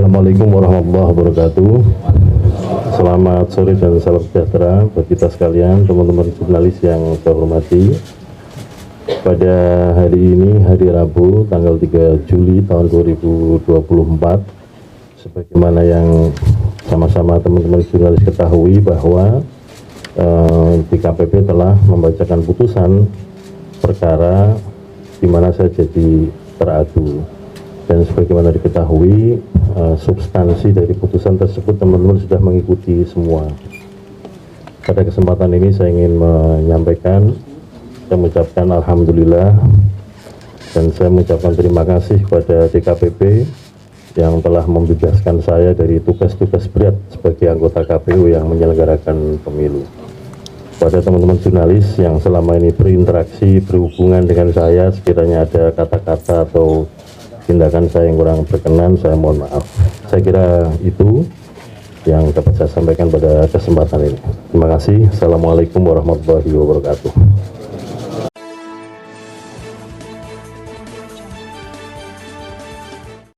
Assalamualaikum warahmatullahi wabarakatuh. Selamat sore dan salam sejahtera bagi kita sekalian, teman-teman jurnalis yang saya hormati. Pada hari ini, hari Rabu, tanggal 3 Juli tahun 2024, sebagaimana yang sama-sama teman-teman jurnalis ketahui bahwa DKPP telah membacakan putusan perkara di mana saya jadi teradu. Dan sebagaimana diketahui, substansi dari putusan tersebut teman-teman sudah mengikuti semua. Pada kesempatan ini saya ingin menyampaikan, saya mengucapkan Alhamdulillah dan saya mengucapkan terima kasih kepada DKPP yang telah membebaskan saya dari tugas-tugas berat sebagai anggota KPU yang menyelenggarakan pemilu. Pada teman-teman jurnalis yang selama ini berinteraksi, berhubungan dengan saya, sekiranya ada kata-kata atau tindakan saya yang kurang berkenan, saya mohon maaf. Saya kira itu yang dapat saya sampaikan pada kesempatan ini. Terima kasih. Assalamualaikum warahmatullahi wabarakatuh.